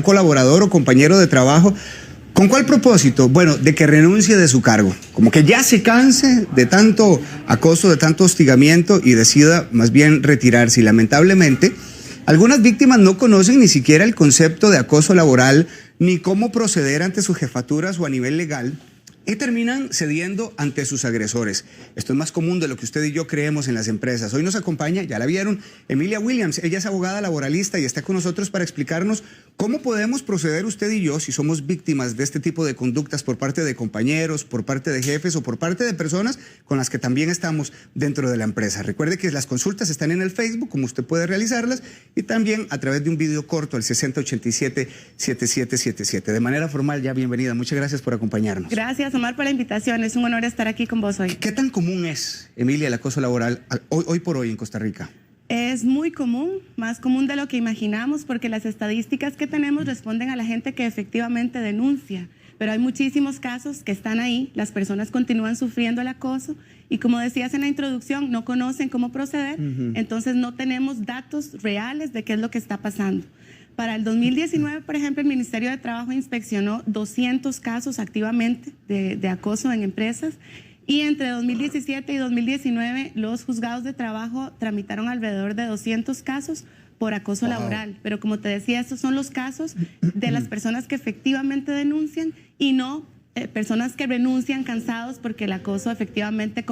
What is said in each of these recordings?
colaborador o compañero de trabajo. ¿Con cuál propósito? Bueno, de que renuncie de su cargo, como que ya se canse de tanto acoso, de tanto hostigamiento y decida más bien retirarse. Y lamentablemente, algunas víctimas no conocen ni siquiera el concepto de acoso laboral, ni cómo proceder ante sus jefaturas o a nivel legal, y terminan cediendo ante sus agresores. Esto es más común de lo que usted y yo creemos en las empresas. Hoy nos acompaña, ya la vieron, Emilia Williams. Ella es abogada laboralista y está con nosotros para explicarnos cómo podemos proceder usted y yo si somos víctimas de este tipo de conductas por parte de compañeros, por parte de jefes o por parte de personas con las que también estamos dentro de la empresa. Recuerde que las consultas están en el Facebook, como usted puede realizarlas, y también a través de un video corto al 6087-7777. De manera formal, ya bienvenida. Muchas gracias por acompañarnos. Gracias, Omar, por la invitación. Es un honor estar aquí con vos hoy. ¿Qué tan común es, Emilia, el acoso laboral hoy por hoy en Costa Rica? Es muy común, más común de lo que imaginamos, porque las estadísticas que tenemos responden a la gente que efectivamente denuncia. Pero hay muchísimos casos que están ahí, las personas continúan sufriendo el acoso y, como decías en la introducción, no conocen cómo proceder, entonces no tenemos datos reales de qué es lo que está pasando. Para el 2019, por ejemplo, el Ministerio de Trabajo inspeccionó 200 casos activamente de acoso en empresas, y entre 2017 y 2019 los juzgados de trabajo tramitaron alrededor de 200 casos por acoso laboral. Pero como te decía, estos son los casos de las personas que efectivamente denuncian y no personas que renuncian cansados porque el acoso efectivamente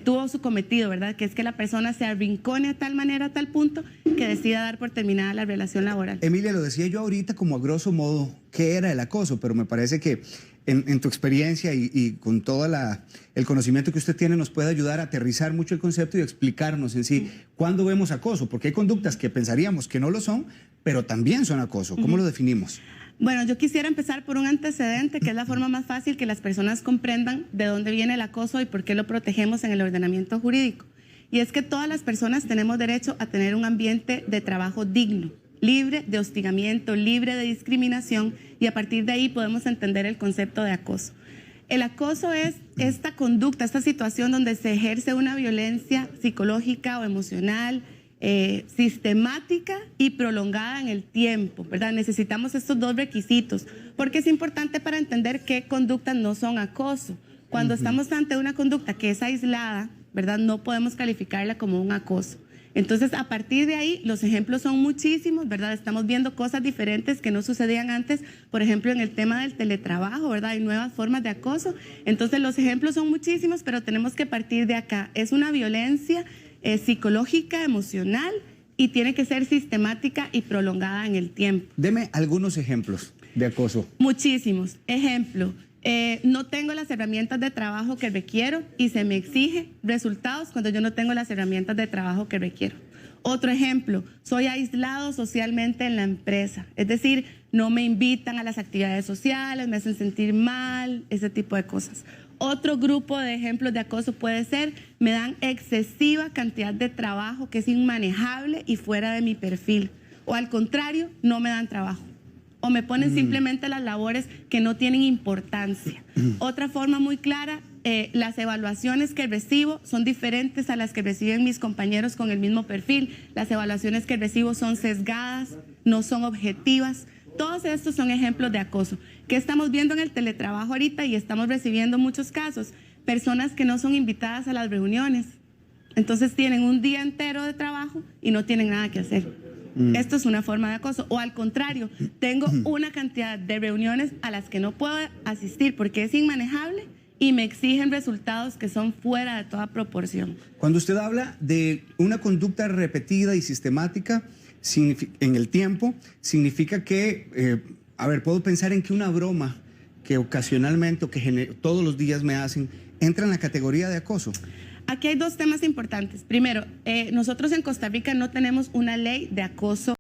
tuvo su cometido, ¿verdad? Que es que la persona se arrincone a tal manera, a tal punto, que decida dar por terminada la relación laboral. Emilia, lo decía yo ahorita como a grosso modo qué era el acoso, pero me parece que en tu experiencia y con todo el conocimiento que usted tiene nos puede ayudar a aterrizar mucho el concepto y explicarnos en sí cuándo vemos acoso, porque hay conductas que pensaríamos que no lo son, pero también son acoso. ¿Cómo lo definimos? Bueno, yo quisiera empezar por un antecedente, que es la forma más fácil que las personas comprendan de dónde viene el acoso y por qué lo protegemos en el ordenamiento jurídico. Y es que todas las personas tenemos derecho a tener un ambiente de trabajo digno, libre de hostigamiento, libre de discriminación, y a partir de ahí podemos entender el concepto de acoso. El acoso es esta conducta, esta situación donde se ejerce una violencia psicológica o emocional, sistemática y prolongada en el tiempo, ¿verdad? Necesitamos estos dos requisitos, porque es importante para entender qué conductas no son acoso. Cuando estamos ante una conducta que es aislada, ¿verdad? No podemos calificarla como un acoso. Entonces, a partir de ahí, los ejemplos son muchísimos, ¿verdad? Estamos viendo cosas diferentes que no sucedían antes, por ejemplo, en el tema del teletrabajo, ¿verdad? Hay nuevas formas de acoso. Entonces, los ejemplos son muchísimos, pero tenemos que partir de acá. Es una violencia psicológica, emocional, y tiene que ser sistemática y prolongada en el tiempo. Deme algunos ejemplos de acoso. Muchísimos. Ejemplo, no tengo las herramientas de trabajo que requiero y se me exige resultados cuando yo no tengo las herramientas de trabajo que requiero. Otro ejemplo, soy aislado socialmente en la empresa, es decir, no me invitan a las actividades sociales, me hacen sentir mal, ese tipo de cosas. Otro grupo de ejemplos de acoso puede ser, me dan excesiva cantidad de trabajo que es inmanejable y fuera de mi perfil. O al contrario, no me dan trabajo. O me ponen simplemente las labores que no tienen importancia. Otra forma muy clara, las evaluaciones que recibo son diferentes a las que reciben mis compañeros con el mismo perfil. Las evaluaciones que recibo son sesgadas, no son objetivas. Todos estos son ejemplos de acoso que estamos viendo en el teletrabajo ahorita y estamos recibiendo muchos casos. Personas que no son invitadas a las reuniones. Entonces tienen un día entero de trabajo y no tienen nada que hacer. Esto es una forma de acoso. O al contrario, tengo una cantidad de reuniones a las que no puedo asistir porque es inmanejable y me exigen resultados que son fuera de toda proporción. Cuando usted habla de una conducta repetida y sistemática en el tiempo, significa que, puedo pensar en que una broma que ocasionalmente o que todos los días me hacen, entra en la categoría de acoso. Aquí hay dos temas importantes. Primero, nosotros en Costa Rica no tenemos una ley de acoso.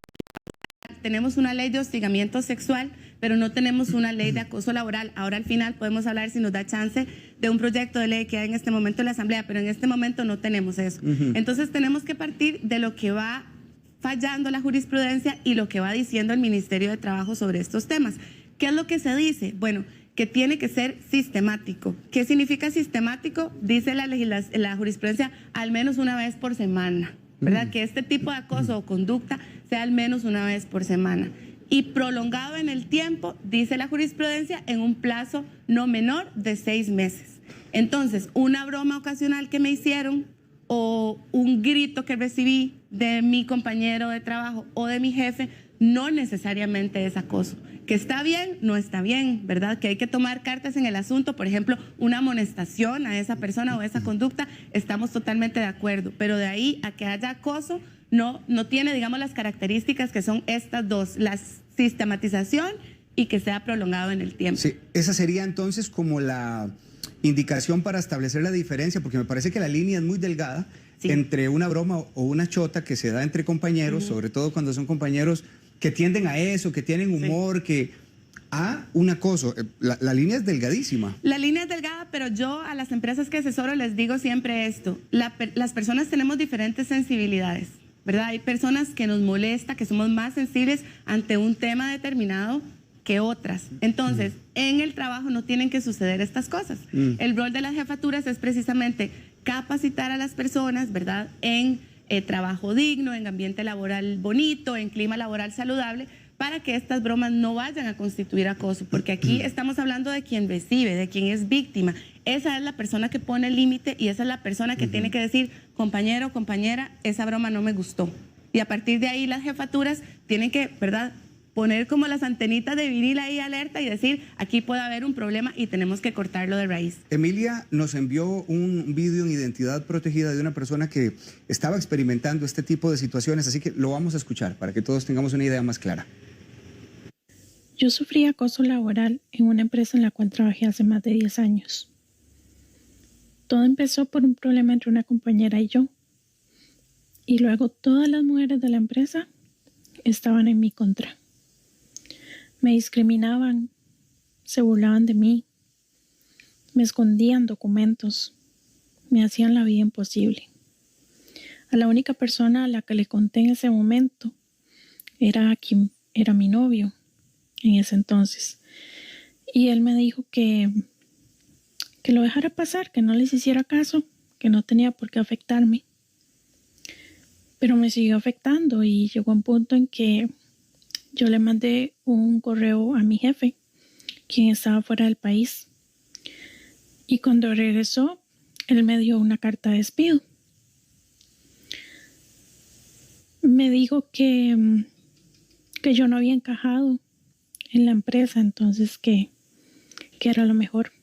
Tenemos una ley de hostigamiento sexual, pero no tenemos una ley de acoso laboral. Ahora al final podemos hablar, si nos da chance, de un proyecto de ley que hay en este momento en la Asamblea, pero en este momento no tenemos eso. Entonces tenemos que partir de lo que va fallando la jurisprudencia y lo que va diciendo el Ministerio de Trabajo sobre estos temas. ¿Qué es lo que se dice? Bueno, que tiene que ser sistemático. ¿Qué significa sistemático? Dice la jurisprudencia, al menos una vez por semana, ¿verdad? Que este tipo de acoso o conducta sea al menos una vez por semana. y prolongado en el tiempo, dice la jurisprudencia, en un plazo no menor de 6 meses. Entonces, una broma ocasional que me hicieron o un grito que recibí de mi compañero de trabajo o de mi jefe no necesariamente es acoso. Que está bien, no está bien, ¿verdad? Que hay que tomar cartas en el asunto, por ejemplo, una amonestación a esa persona o esa conducta, estamos totalmente de acuerdo, pero de ahí a que haya acoso, no tiene, digamos, las características que son estas dos, la sistematización y que sea prolongado en el tiempo. Sí, esa sería entonces como la indicación para establecer la diferencia, porque me parece que la línea es muy delgada entre una broma o una chota que se da entre compañeros, sobre todo cuando son compañeros que tienden a eso, que tienen humor, que a un acoso. La línea es delgadísima. La línea es delgada, pero yo a las empresas que asesoro les digo siempre esto. Las personas tenemos diferentes sensibilidades, ¿verdad? Hay personas que nos molesta, que somos más sensibles ante un tema determinado que otras. Entonces, en el trabajo no tienen que suceder estas cosas. El rol de las jefaturas es precisamente capacitar a las personas, ¿verdad?, en trabajo digno, en ambiente laboral bonito, en clima laboral saludable, para que estas bromas no vayan a constituir acoso, porque aquí estamos hablando de quien recibe, de quien es víctima. Esa es la persona que pone el límite y esa es la persona que tiene que decir, compañero, compañera, esa broma no me gustó. Y a partir de ahí las jefaturas tienen que, ¿verdad?, poner como las antenitas de vinil ahí alerta y decir, aquí puede haber un problema y tenemos que cortarlo de raíz. Emilia nos envió un vídeo en identidad protegida de una persona que estaba experimentando este tipo de situaciones, así que lo vamos a escuchar para que todos tengamos una idea más clara. Yo sufrí acoso laboral en una empresa en la cual trabajé hace más de 10 años. Todo empezó por un problema entre una compañera y yo. Y luego todas las mujeres de la empresa estaban en mi contra. Me discriminaban, se burlaban de mí, me escondían documentos, me hacían la vida imposible. A la única persona a la que le conté en ese momento era mi novio en ese entonces. Y él me dijo que lo dejara pasar, que no les hiciera caso, que no tenía por qué afectarme. Pero me siguió afectando y llegó un punto en que yo le mandé un correo a mi jefe, quien estaba fuera del país. Y cuando regresó, él me dio una carta de despido. Me dijo que yo no había encajado en la empresa, entonces que era lo mejor.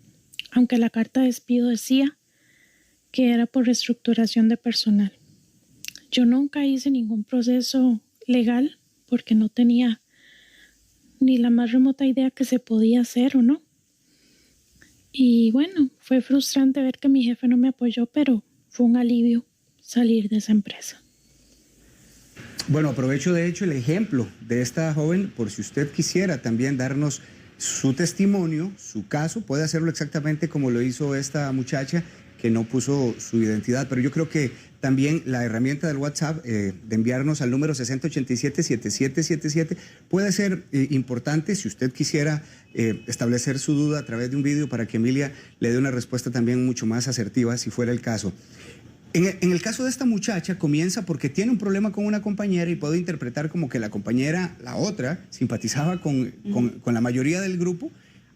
Aunque la carta de despido decía que era por reestructuración de personal. Yo nunca hice ningún proceso legal porque no tenía ni la más remota idea que se podía hacer o no. Y bueno, fue frustrante ver que mi jefe no me apoyó, pero fue un alivio salir de esa empresa. Bueno, aprovecho de hecho el ejemplo de esta joven, por si usted quisiera también darnos su testimonio, su caso, puede hacerlo exactamente como lo hizo esta muchacha que no puso su identidad, pero yo creo que también la herramienta del WhatsApp de enviarnos al número 6087-7777 puede ser importante si usted quisiera establecer su duda a través de un vídeo para que Emilia le dé una respuesta también mucho más asertiva si fuera el caso. En el caso de esta muchacha comienza porque tiene un problema con una compañera y puedo interpretar como que la compañera, la otra, simpatizaba con la mayoría del grupo.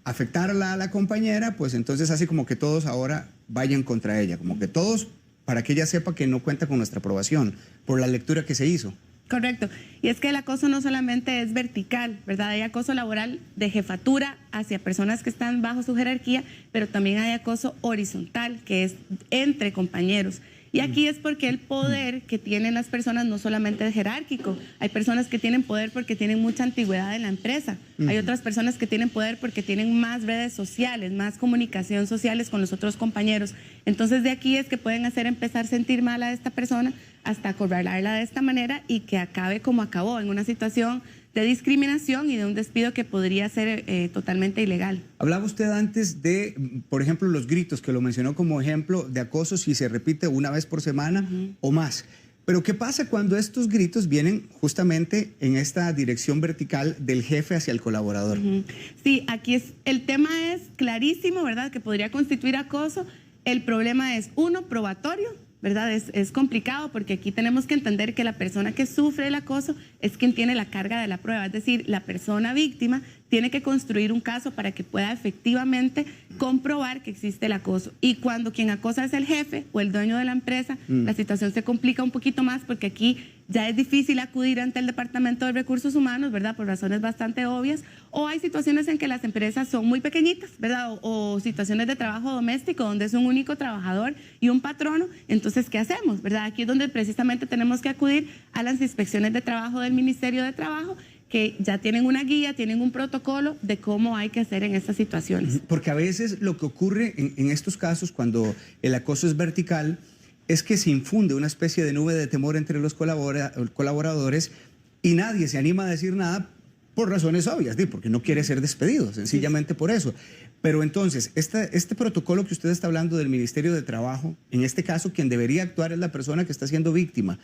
Afectarla a la compañera, pues entonces hace como que todos ahora vayan contra ella, como que todos para que ella sepa que no cuenta con nuestra aprobación por la lectura que se hizo. Correcto. Y es que el acoso no solamente es vertical, ¿verdad? Hay acoso laboral de jefatura hacia personas que están bajo su jerarquía, pero también hay acoso horizontal, que es entre compañeros. Y aquí es porque el poder que tienen las personas no solamente es jerárquico. Hay personas que tienen poder porque tienen mucha antigüedad en la empresa. Hay otras personas que tienen poder porque tienen más redes sociales, más comunicación sociales con los otros compañeros. Entonces de aquí es que pueden hacer empezar a sentir mal a esta persona hasta acorralarla de esta manera y que acabe como acabó, en una situación de discriminación y de un despido que podría ser totalmente ilegal. Hablaba usted antes de, por ejemplo, los gritos, que lo mencionó como ejemplo de acoso si se repite una vez por semana o más. Pero ¿qué pasa cuando estos gritos vienen justamente en esta dirección vertical del jefe hacia el colaborador? Sí, aquí el tema es clarísimo, ¿verdad? Que podría constituir acoso. El problema es, uno, probatorio, ¿verdad? Es complicado porque aquí tenemos que entender que la persona que sufre el acoso es quien tiene la carga de la prueba, es decir, la persona víctima tiene que construir un caso para que pueda efectivamente comprobar que existe el acoso. Y cuando quien acosa es el jefe o el dueño de la empresa, la situación se complica un poquito más porque aquí ya es difícil acudir ante el Departamento de Recursos Humanos, ¿verdad? Por razones bastante obvias. O hay situaciones en que las empresas son muy pequeñitas, ¿verdad? O situaciones de trabajo doméstico donde es un único trabajador y un patrono. Entonces, ¿qué hacemos, verdad? Aquí es donde precisamente tenemos que acudir a las inspecciones de trabajo del Ministerio de Trabajo, que ya tienen una guía, tienen un protocolo de cómo hay que hacer en estas situaciones. Porque a veces lo que ocurre en estos casos, cuando el acoso es vertical, es que se infunde una especie de nube de temor entre los colaboradores y nadie se anima a decir nada por razones obvias, porque no quiere ser despedido, sencillamente por eso. Pero entonces, este protocolo que usted está hablando del Ministerio de Trabajo, en este caso quien debería actuar es la persona que está siendo víctima.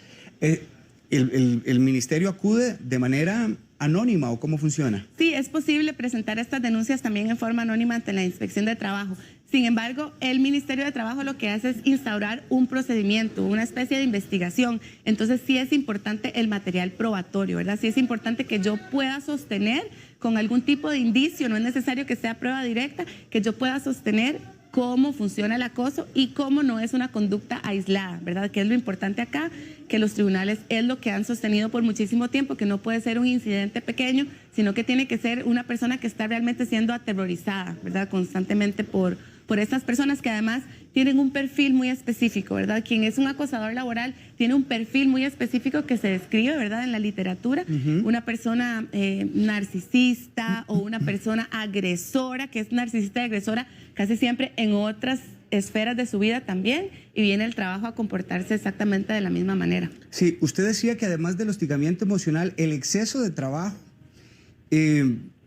¿El ministerio acude de manera anónima o cómo funciona? Sí, es posible presentar estas denuncias también en forma anónima ante la Inspección de Trabajo. Sin embargo, el Ministerio de Trabajo lo que hace es instaurar un procedimiento, una especie de investigación. Entonces sí es importante el material probatorio, ¿verdad? Sí es importante que yo pueda sostener con algún tipo de indicio, no es necesario que sea prueba directa, que yo pueda sostener cómo funciona el acoso y cómo no es una conducta aislada, ¿verdad? Que es lo importante acá, que los tribunales es lo que han sostenido por muchísimo tiempo, que no puede ser un incidente pequeño, sino que tiene que ser una persona que está realmente siendo aterrorizada, ¿verdad? Constantemente por estas personas que además tienen un perfil muy específico, ¿verdad? Quien es un acosador laboral tiene un perfil muy específico que se describe, ¿verdad? En la literatura, una persona narcisista o una persona agresora, que es narcisista y agresora casi siempre en otras esferas de su vida también, y viene el trabajo a comportarse exactamente de la misma manera. Sí, usted decía que además del hostigamiento emocional, el exceso de trabajo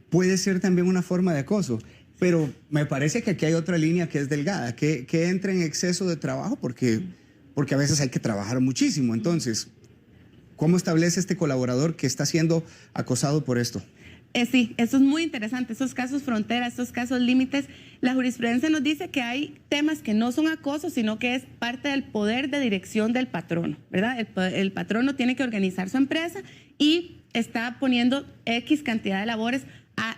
puede ser también una forma de acoso. Pero me parece que aquí hay otra línea que es delgada, que entra en exceso de trabajo porque a veces hay que trabajar muchísimo. Entonces, ¿cómo establece este colaborador que está siendo acosado por esto? Sí, eso es muy interesante, esos casos frontera, esos casos límites. La jurisprudencia nos dice que hay temas que no son acoso, sino que es parte del poder de dirección del patrono, ¿verdad? El patrono tiene que organizar su empresa y está poniendo X cantidad de labores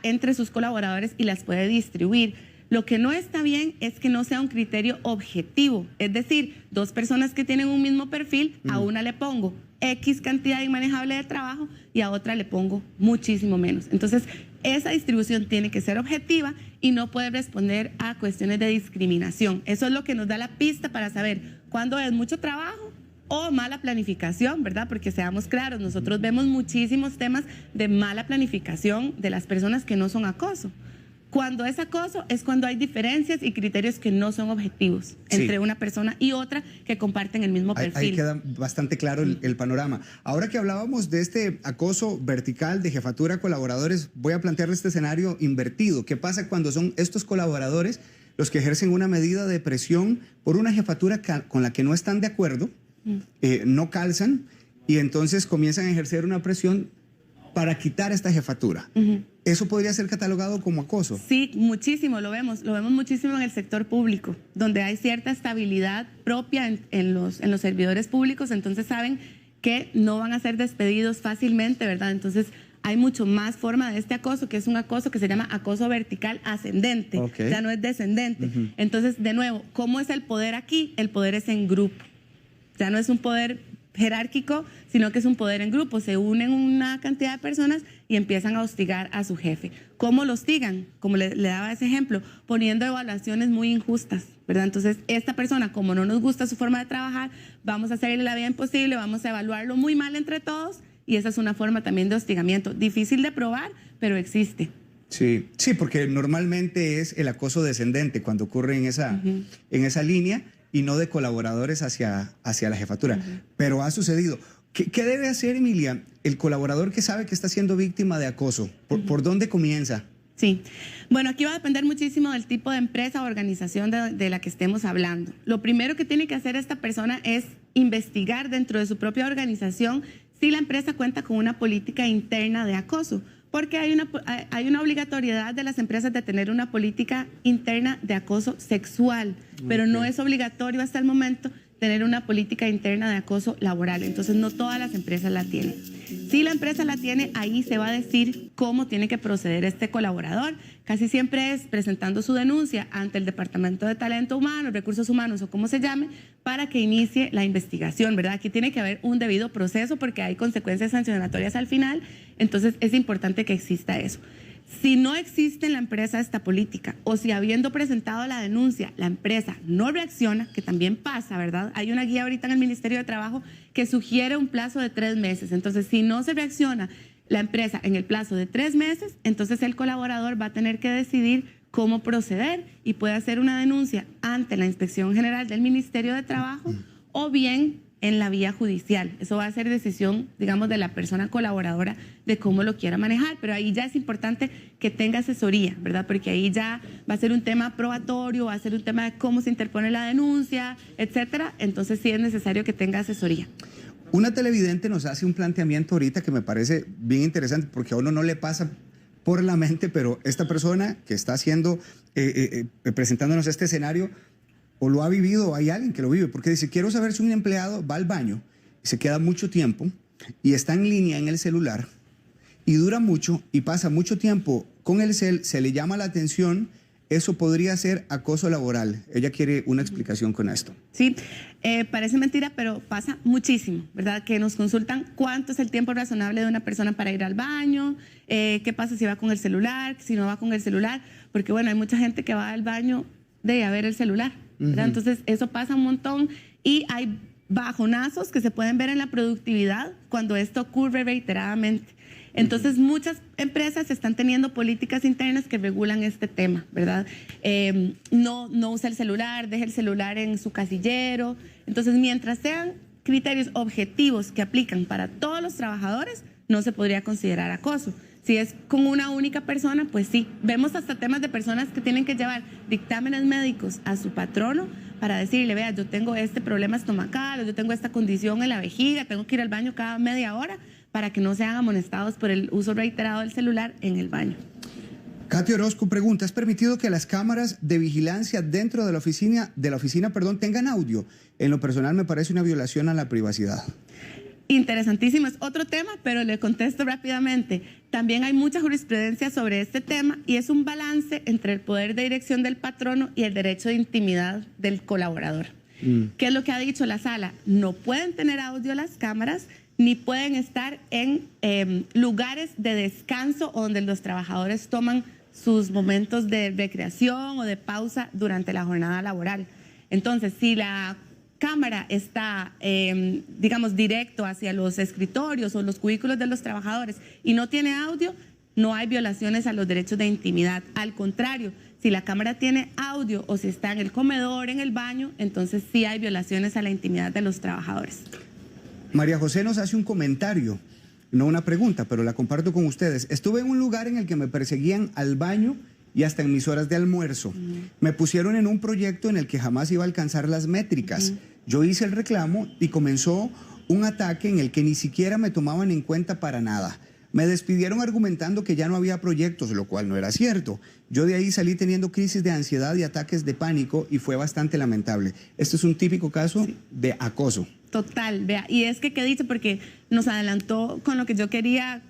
entre sus colaboradores y las puede distribuir. Lo que no está bien es que no sea un criterio objetivo, es decir, dos personas que tienen un mismo perfil, a una le pongo X cantidad inmanejable de trabajo y a otra le pongo muchísimo menos. Entonces, esa distribución tiene que ser objetiva y no puede responder a cuestiones de discriminación. Eso es lo que nos da la pista para saber cuándo es mucho trabajo o mala planificación, ¿verdad? Porque seamos claros, nosotros vemos muchísimos temas de mala planificación de las personas que no son acoso. Cuando es acoso es cuando hay diferencias y criterios que no son objetivos entre una persona y otra que comparten el mismo perfil. Ahí queda bastante claro el panorama. Ahora que hablábamos de este acoso vertical de jefatura a colaboradores, voy a plantearle este escenario invertido. ¿Qué pasa cuando son estos colaboradores los que ejercen una medida de presión por una jefatura con la que no están de acuerdo? No calzan y entonces comienzan a ejercer una presión para quitar esta jefatura. ¿Eso podría ser catalogado como acoso? Sí, muchísimo, lo vemos muchísimo en el sector público, donde hay cierta estabilidad propia en los servidores públicos, entonces saben que no van a ser despedidos fácilmente, ¿verdad? Entonces hay mucho más forma de este acoso, que es un acoso que se llama acoso vertical ascendente, ya no es descendente. Entonces, de nuevo, ¿cómo es el poder aquí? El poder es en grupo. Ya no es un poder jerárquico, sino que es un poder en grupo. Se unen una cantidad de personas y empiezan a hostigar a su jefe. ¿Cómo lo hostigan? Como le daba ese ejemplo, poniendo evaluaciones muy injustas, ¿verdad? Entonces, esta persona, como no nos gusta su forma de trabajar, vamos a hacerle la vida imposible, vamos a evaluarlo muy mal entre todos, y esa es una forma también de hostigamiento. Difícil de probar, pero existe. Sí, porque normalmente es el acoso descendente cuando ocurre en esa línea, y no de colaboradores hacia la jefatura. Pero ha sucedido. ¿Qué debe hacer, Emilia, el colaborador que sabe que está siendo víctima de acoso? ¿Por dónde comienza? Sí. Bueno, aquí va a depender muchísimo del tipo de empresa o organización de la que estemos hablando. Lo primero que tiene que hacer esta persona es investigar dentro de su propia organización si la empresa cuenta con una política interna de acoso. Porque hay una obligatoriedad de las empresas de tener una política interna de acoso sexual, pero no es obligatorio hasta el momento tener una política interna de acoso laboral. Entonces, no todas las empresas la tienen. Si la empresa la tiene, ahí se va a decir cómo tiene que proceder este colaborador. Casi siempre es presentando su denuncia ante el Departamento de Talento Humano, Recursos Humanos o como se llame, para que inicie la investigación, ¿verdad? Aquí tiene que haber un debido proceso porque hay consecuencias sancionatorias al final, entonces es importante que exista eso. Si no existe en la empresa esta política o si habiendo presentado la denuncia la empresa no reacciona, que también pasa, ¿verdad? Hay una guía ahorita en el Ministerio de Trabajo que sugiere un plazo de 3 meses. Entonces, si no se reacciona la empresa en el plazo de 3 meses, entonces el colaborador va a tener que decidir cómo proceder y puede hacer una denuncia ante la Inspección General del Ministerio de Trabajo o bien en la vía judicial. Eso va a ser decisión, digamos, de la persona colaboradora de cómo lo quiera manejar, pero ahí ya es importante que tenga asesoría, ¿verdad? Porque ahí ya va a ser un tema probatorio, va a ser un tema de cómo se interpone la denuncia, etcétera. Entonces sí es necesario que tenga asesoría. Una televidente nos hace un planteamiento ahorita que me parece bien interesante porque a uno no le pasa por la mente, pero esta persona que está haciendo, presentándonos este escenario, o lo ha vivido, o hay alguien que lo vive, porque dice, quiero saber si un empleado va al baño y se queda mucho tiempo y está en línea en el celular y dura mucho y pasa mucho tiempo con el cel, se le llama la atención, eso podría ser acoso laboral. Ella quiere una explicación con esto. Sí, parece mentira, pero pasa muchísimo, ¿verdad? Que nos consultan cuánto es el tiempo razonable de una persona para ir al baño, qué pasa si va con el celular, si no va con el celular, porque bueno, hay mucha gente que va al baño de a ver el celular. Entonces, eso pasa un montón y hay bajonazos que se pueden ver en la productividad cuando esto ocurre reiteradamente. Entonces, muchas empresas están teniendo políticas internas que regulan este tema, ¿verdad? No usa el celular, deja el celular en su casillero. Entonces, mientras sean criterios objetivos que aplican para todos los trabajadores, no se podría considerar acoso. Si es con una única persona, pues sí. Vemos hasta temas de personas que tienen que llevar dictámenes médicos a su patrono para decirle, vea, yo tengo este problema estomacal, o yo tengo esta condición en la vejiga, tengo que ir al baño cada media hora para que no sean amonestados por el uso reiterado del celular en el baño. Katy Orozco pregunta, ¿es permitido que las cámaras de vigilancia dentro de la oficina, tengan audio? En lo personal me parece una violación a la privacidad. Interesantísimo, es otro tema, pero le contesto rápidamente. También hay mucha jurisprudencia sobre este tema y es un balance entre el poder de dirección del patrono y el derecho de intimidad del colaborador. ¿Qué es lo que ha dicho la sala? No pueden tener audio las cámaras ni pueden estar en lugares de descanso o donde los trabajadores toman sus momentos de recreación o de pausa durante la jornada laboral. Entonces, si la cámara está, digamos, directo hacia los escritorios o los cubículos de los trabajadores y no tiene audio, no hay violaciones a los derechos de intimidad. Al contrario, si la cámara tiene audio o si está en el comedor, en el baño, entonces sí hay violaciones a la intimidad de los trabajadores. María José nos hace un comentario, no una pregunta, pero la comparto con ustedes. Estuve en un lugar en el que me perseguían al baño y hasta en mis horas de almuerzo. Me pusieron en un proyecto en el que jamás iba a alcanzar las métricas. Yo hice el reclamo y comenzó un ataque en el que ni siquiera me tomaban en cuenta para nada. Me despidieron argumentando que ya no había proyectos, lo cual no era cierto. Yo de ahí salí teniendo crisis de ansiedad y ataques de pánico y fue bastante lamentable. Este es un típico caso de acoso. Total, vea, y es que dice, porque nos adelantó con lo que yo quería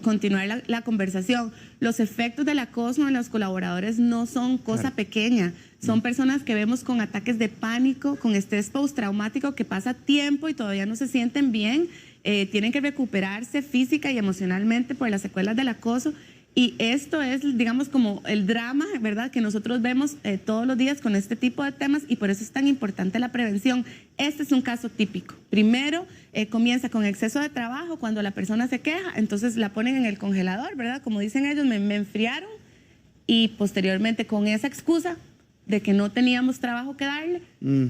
continuar la conversación. Los efectos del acoso en los colaboradores no son cosa pequeña, son personas que vemos con ataques de pánico, con estrés postraumático que pasa tiempo y todavía no se sienten bien, tienen que recuperarse física y emocionalmente por las secuelas del acoso. Y esto es, digamos, como el drama, ¿verdad?, que nosotros vemos todos los días con este tipo de temas y por eso es tan importante la prevención. Este es un caso típico. Primero, comienza con exceso de trabajo cuando la persona se queja, entonces la ponen en el congelador, ¿verdad? Como dicen ellos, me enfriaron y posteriormente con esa excusa de que no teníamos trabajo que darle,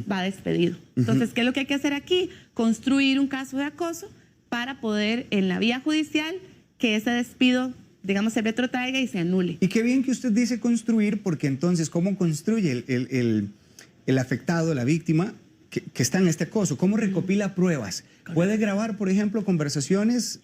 va despedido. Entonces, ¿qué es lo que hay que hacer aquí? Construir un caso de acoso para poder en la vía judicial que ese despido, digamos, se retrotraiga y se anule. Y qué bien que usted dice construir, porque entonces, ¿cómo construye el afectado, la víctima, que está en este acoso? ¿Cómo recopila pruebas? ¿Puede grabar, por ejemplo, conversaciones?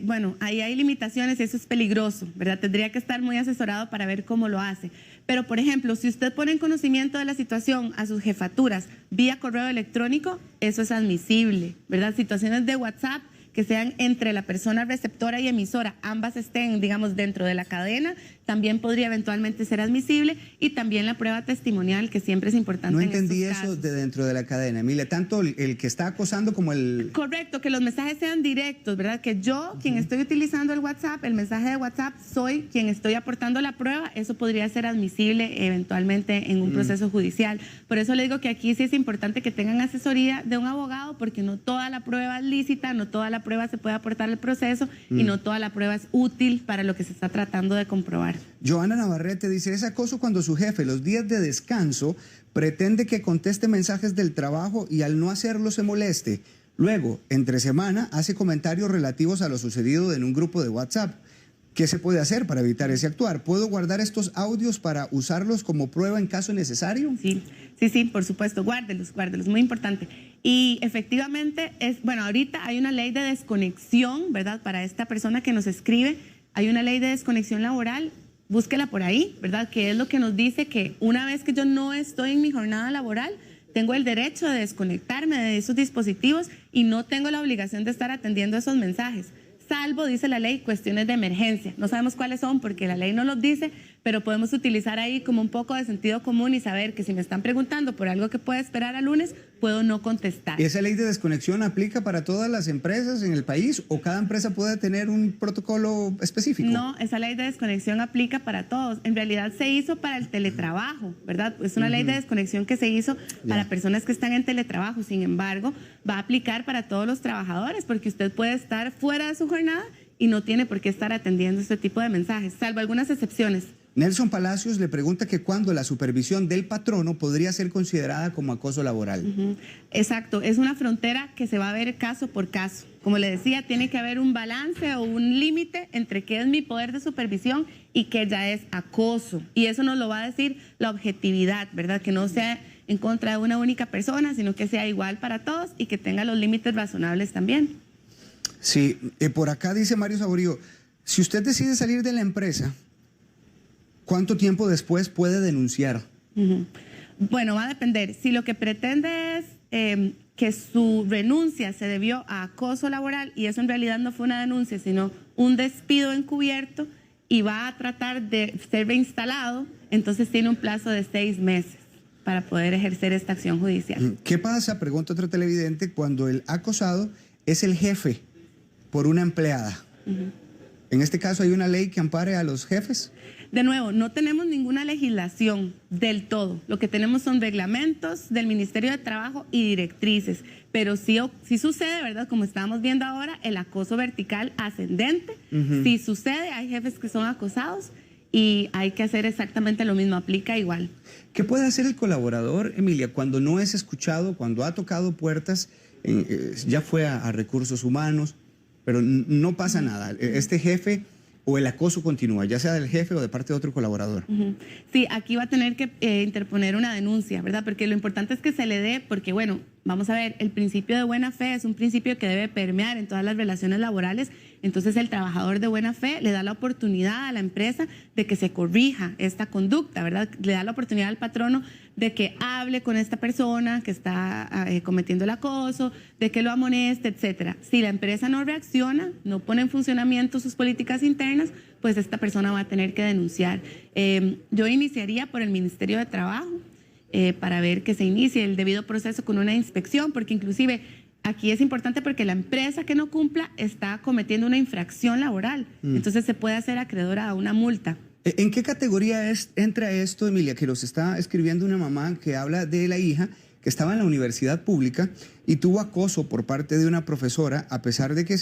Bueno, ahí hay limitaciones y eso es peligroso, ¿verdad? Tendría que estar muy asesorado para ver cómo lo hace. Pero, por ejemplo, si usted pone en conocimiento de la situación a sus jefaturas vía correo electrónico, eso es admisible, ¿verdad? Situaciones de WhatsApp que sean entre la persona receptora y emisora, ambas estén, digamos, dentro de la cadena, también podría eventualmente ser admisible, y también la prueba testimonial, que siempre es importante. No en entendí estos eso casos. de dentro de la cadena, Emilia, tanto el que está acosando como el... Correcto, que los mensajes sean directos, ¿verdad? Que yo, quien estoy utilizando el WhatsApp, el mensaje de WhatsApp, soy quien estoy aportando la prueba, eso podría ser admisible eventualmente en un proceso judicial. Por eso le digo que aquí sí es importante que tengan asesoría de un abogado, porque no toda la prueba es lícita, no toda la prueba se puede aportar al proceso y no toda la prueba es útil para lo que se está tratando de comprobar. Joana Navarrete dice, es acoso cuando su jefe los días de descanso pretende que conteste mensajes del trabajo y al no hacerlo se moleste. Luego, entre semana, hace comentarios relativos a lo sucedido en un grupo de WhatsApp. ¿Qué se puede hacer para evitar ese actuar? ¿Puedo guardar estos audios para usarlos como prueba en caso necesario? Sí, por supuesto, guárdelos, muy importante. Y efectivamente, ahorita hay una ley de desconexión, ¿verdad? Para esta persona que nos escribe, hay una ley de desconexión laboral, búsquela por ahí, ¿verdad? Que es lo que nos dice que una vez que yo no estoy en mi jornada laboral, tengo el derecho de desconectarme de esos dispositivos y no tengo la obligación de estar atendiendo esos mensajes. Salvo, dice la ley, cuestiones de emergencia. No sabemos cuáles son porque la ley no los dice, pero podemos utilizar ahí como un poco de sentido común y saber que si me están preguntando por algo que puede esperar al lunes, puedo no contestar. ¿Esa ley de desconexión aplica para todas las empresas en el país o cada empresa puede tener un protocolo específico? No, esa ley de desconexión aplica para todos. En realidad se hizo para el teletrabajo, ¿verdad? Es una ley de desconexión que se hizo para personas que están en teletrabajo. Sin embargo, va a aplicar para todos los trabajadores porque usted puede estar fuera de su jornada y no tiene por qué estar atendiendo este tipo de mensajes, salvo algunas excepciones. Nelson Palacios le pregunta que cuándo la supervisión del patrono podría ser considerada como acoso laboral. Exacto, es una frontera que se va a ver caso por caso. Como le decía, tiene que haber un balance o un límite entre qué es mi poder de supervisión y qué ya es acoso. Y eso nos lo va a decir la objetividad, ¿verdad? Que no sea en contra de una única persona, sino que sea igual para todos y que tenga los límites razonables también. Sí, por acá dice Mario Saborío, si usted decide salir de la empresa, ¿cuánto tiempo después puede denunciar? Bueno, va a depender. Si lo que pretende es que su renuncia se debió a acoso laboral y eso en realidad no fue una denuncia, sino un despido encubierto y va a tratar de ser reinstalado, entonces tiene un plazo de 6 meses para poder ejercer esta acción judicial. ¿Qué pasa, pregunta otro televidente, cuando el acosado es el jefe por una empleada? En este caso, ¿hay una ley que ampare a los jefes? De nuevo, no tenemos ninguna legislación del todo. Lo que tenemos son reglamentos del Ministerio de Trabajo y directrices. Pero sí sucede, ¿verdad? Como estábamos viendo ahora, el acoso vertical ascendente. Sí sucede, hay jefes que son acosados y hay que hacer exactamente lo mismo, aplica igual. ¿Qué puede hacer el colaborador, Emilia, cuando no es escuchado, cuando ha tocado puertas, ya fue a recursos humanos, pero no pasa nada? Este jefe o el acoso continúa, ya sea del jefe o de parte de otro colaborador. Sí, aquí va a tener que interponer una denuncia, ¿verdad? Porque lo importante es que se le dé, porque bueno, vamos a ver, el principio de buena fe es un principio que debe permear en todas las relaciones laborales. Entonces el trabajador de buena fe le da la oportunidad a la empresa de que se corrija esta conducta, ¿verdad? Le da la oportunidad al patrono de que hable con esta persona que está cometiendo el acoso, de que lo amoneste, etcétera. Si la empresa no reacciona, no pone en funcionamiento sus políticas internas, pues esta persona va a tener que denunciar. Yo iniciaría por el Ministerio de Trabajo para ver que se inicie el debido proceso con una inspección, porque inclusive aquí es importante porque la empresa que no cumpla está cometiendo una infracción laboral, entonces se puede hacer acreedora a una multa. ¿En qué categoría entra esto, Emilia? Que nos está escribiendo una mamá que habla de la hija que estaba en la universidad pública y tuvo acoso por parte de una profesora, a pesar de que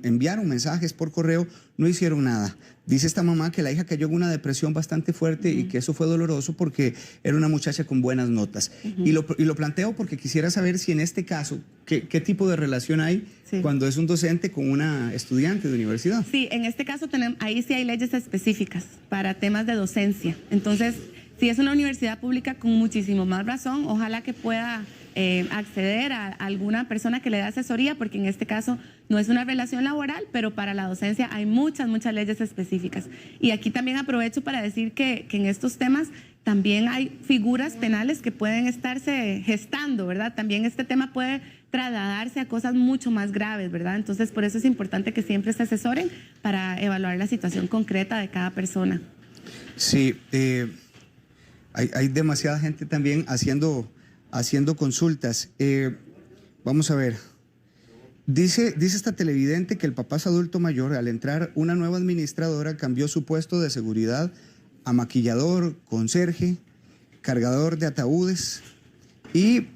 enviaron mensajes por correo, no hicieron nada. Dice esta mamá que la hija cayó en una depresión bastante fuerte y que eso fue doloroso porque era una muchacha con buenas notas. Y lo planteo porque quisiera saber si en este caso, ¿qué tipo de relación hay cuando es un docente con una estudiante de universidad? Sí, en este caso ahí sí hay leyes específicas para temas de docencia. Entonces, si es una universidad pública, con muchísimo más razón, ojalá que pueda acceder a alguna persona que le dé asesoría, porque en este caso no es una relación laboral, pero para la docencia hay muchas leyes específicas. Y aquí también aprovecho para decir que en estos temas también hay figuras penales que pueden estarse gestando, ¿verdad? También este tema puede trasladarse a cosas mucho más graves, ¿verdad? Entonces, por eso es importante que siempre se asesoren para evaluar la situación concreta de cada persona. Sí, hay demasiada gente también haciendo consultas. Vamos a ver. Dice esta televidente que el papá es adulto mayor. Al entrar una nueva administradora cambió su puesto de seguridad a maquillador, conserje, cargador de ataúdes y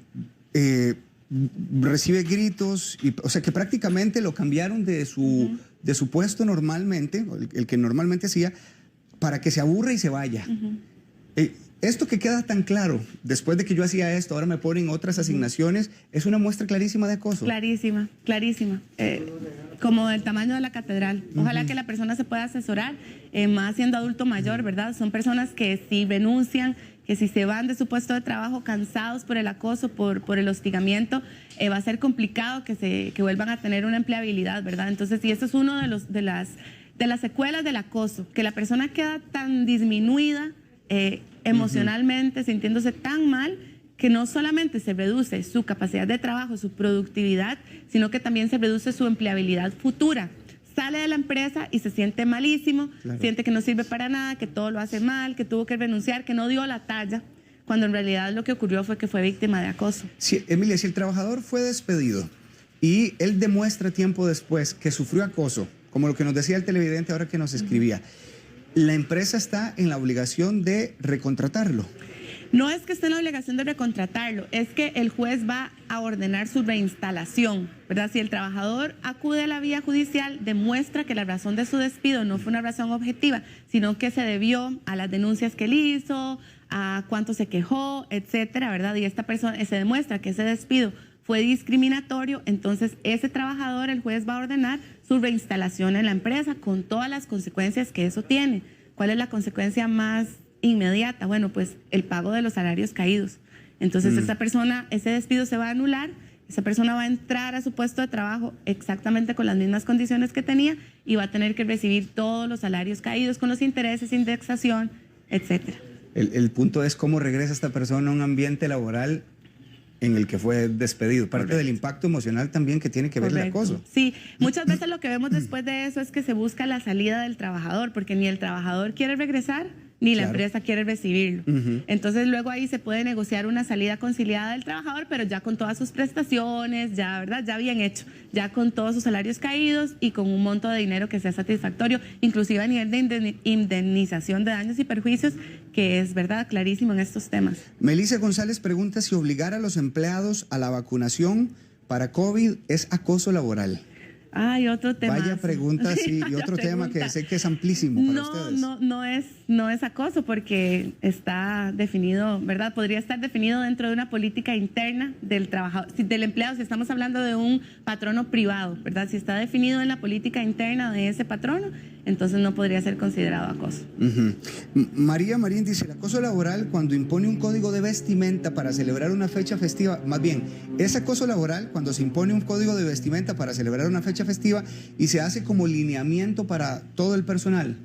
recibe gritos. O sea que prácticamente lo cambiaron de su puesto normalmente, el que normalmente hacía, para que se aburra y se vaya. Esto que queda tan claro, después de que yo hacía esto, ahora me ponen otras asignaciones, es una muestra clarísima de acoso. Clarísima. Como del tamaño de la catedral. Ojalá que la persona se pueda asesorar, más siendo adulto mayor, ¿verdad? Son personas que si renuncian, que si se van de su puesto de trabajo cansados por el acoso, por el hostigamiento, va a ser complicado que vuelvan a tener una empleabilidad, ¿verdad? Entonces, y eso es uno de las secuelas del acoso, que la persona queda tan disminuida emocionalmente, sintiéndose tan mal, que no solamente se reduce su capacidad de trabajo, su productividad, sino que también se reduce su empleabilidad futura. Sale de la empresa y se siente malísimo, claro. Siente que no sirve para nada, que todo lo hace mal, que tuvo que renunciar, que no dio la talla, cuando en realidad lo que ocurrió fue que fue víctima de acoso. Sí, Emilia, si el trabajador fue despedido y él demuestra tiempo después que sufrió acoso, como lo que nos decía el televidente ahora que nos escribía, la empresa está en la obligación de recontratarlo. No es que esté en la obligación de recontratarlo, es que el juez va a ordenar su reinstalación, ¿verdad? Si el trabajador acude a la vía judicial, demuestra que la razón de su despido no fue una razón objetiva, sino que se debió a las denuncias que él hizo, a cuánto se quejó, etcétera, ¿verdad? Y esta persona, se demuestra que ese despido fue discriminatorio, entonces ese trabajador, el juez va a ordenar su reinstalación en la empresa con todas las consecuencias que eso tiene. ¿Cuál es la consecuencia más inmediata? Bueno, pues el pago de los salarios caídos. Entonces esa persona, ese despido se va a anular, esa persona va a entrar a su puesto de trabajo exactamente con las mismas condiciones que tenía y va a tener que recibir todos los salarios caídos con los intereses, indexación, etcétera. El punto es cómo regresa esta persona a un ambiente laboral en el que fue despedido, parte Correcto. Del impacto emocional también que tiene que ver Correcto. El acoso. Sí, muchas veces lo que vemos después de eso es que se busca la salida del trabajador, porque ni el trabajador quiere regresar, ni la empresa quiere recibirlo. Entonces luego ahí se puede negociar una salida conciliada del trabajador, pero ya con todas sus prestaciones, ya, ¿verdad? Ya bien hecho, ya con todos sus salarios caídos y con un monto de dinero que sea satisfactorio, inclusive a nivel de indemnización de daños y perjuicios, que es, ¿verdad?, clarísimo en estos temas. Melissa González pregunta si obligar a los empleados a la vacunación para COVID es acoso laboral. Ay, otro tema. Vaya pregunta, sí, y otro tema que sé que es amplísimo para ustedes. No es acoso porque está definido, ¿verdad? Podría estar definido dentro de una política interna del trabajador, del empleado, si estamos hablando de un patrono privado, ¿verdad? Si está definido en la política interna de ese patrono, entonces no podría ser considerado acoso. María Marín dice, el acoso laboral cuando impone un código de vestimenta para celebrar una fecha festiva, más bien, es acoso laboral cuando se impone un código de vestimenta para celebrar una fecha festiva y se hace como lineamiento para todo el personal.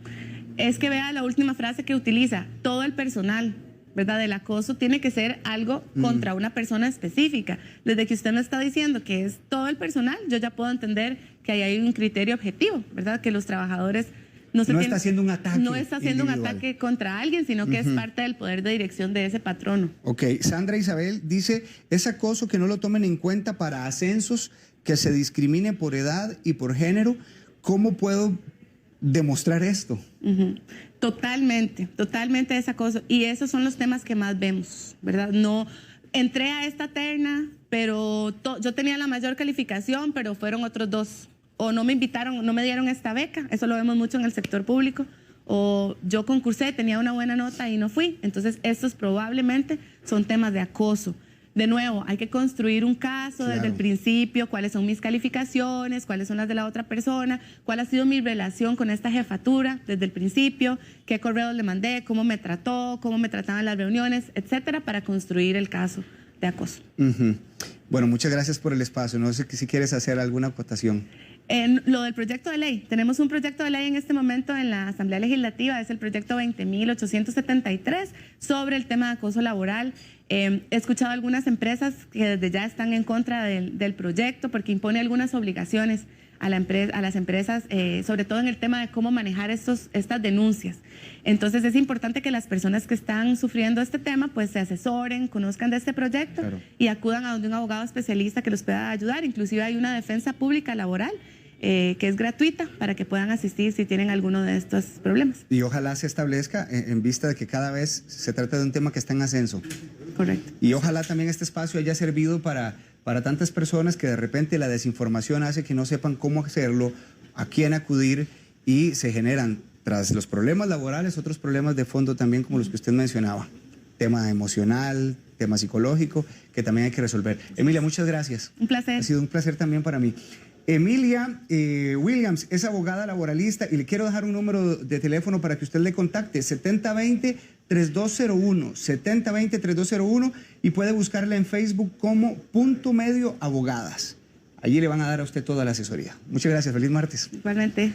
Es que vea la última frase que utiliza, todo el personal, ¿verdad? El acoso tiene que ser algo contra una persona específica. Desde que usted me está diciendo que es todo el personal, yo ya puedo entender que ahí hay un criterio objetivo, ¿verdad? Que los trabajadores no está haciendo un ataque. No está haciendo individual. Un ataque contra alguien, sino que es parte del poder de dirección de ese patrono. Ok, Sandra Isabel dice, es acoso que no lo tomen en cuenta para ascensos, que se discrimine por edad y por género. ¿Cómo puedo demostrar esto? Totalmente es acoso. Y esos son los temas que más vemos, ¿verdad? No entré a esta terna, pero yo tenía la mayor calificación, pero fueron otros dos. O no me invitaron, no me dieron esta beca. Eso lo vemos mucho en el sector público. O yo concursé, tenía una buena nota y no fui. Entonces, estos probablemente son temas de acoso. De nuevo, hay que construir un caso desde el principio, cuáles son mis calificaciones, cuáles son las de la otra persona, cuál ha sido mi relación con esta jefatura desde el principio, qué correos le mandé, cómo me trató, cómo me trataban las reuniones, etcétera, para construir el caso. de acoso. Bueno, muchas gracias por el espacio. No sé si quieres hacer alguna acotación. En lo del proyecto de ley, tenemos un proyecto de ley en este momento en la Asamblea Legislativa, es el proyecto 20.873 sobre el tema de acoso laboral. He escuchado algunas empresas que desde ya están en contra del proyecto porque impone algunas obligaciones a las empresas, sobre todo en el tema de cómo manejar estas denuncias. Entonces es importante que las personas que están sufriendo este tema pues se asesoren, conozcan de este proyecto, claro, y acudan a donde un abogado especialista que los pueda ayudar. Inclusive hay una defensa pública laboral que es gratuita para que puedan asistir si tienen alguno de estos problemas. Y ojalá se establezca en vista de que cada vez se trata de un tema que está en ascenso. Correcto. Y ojalá también este espacio haya servido para tantas personas que de repente la desinformación hace que no sepan cómo hacerlo, a quién acudir, y se generan, tras los problemas laborales, otros problemas de fondo también, como los que usted mencionaba. Tema emocional, tema psicológico, que también hay que resolver. Emilia, muchas gracias. Un placer. Ha sido un placer también para mí. Emilia Williams es abogada laboralista y le quiero dejar un número de teléfono para que usted le contacte, 7020-3201, 7020-3201, y puede buscarla en Facebook como Punto Medio Abogadas. Allí le van a dar a usted toda la asesoría. Muchas gracias, feliz martes. Igualmente.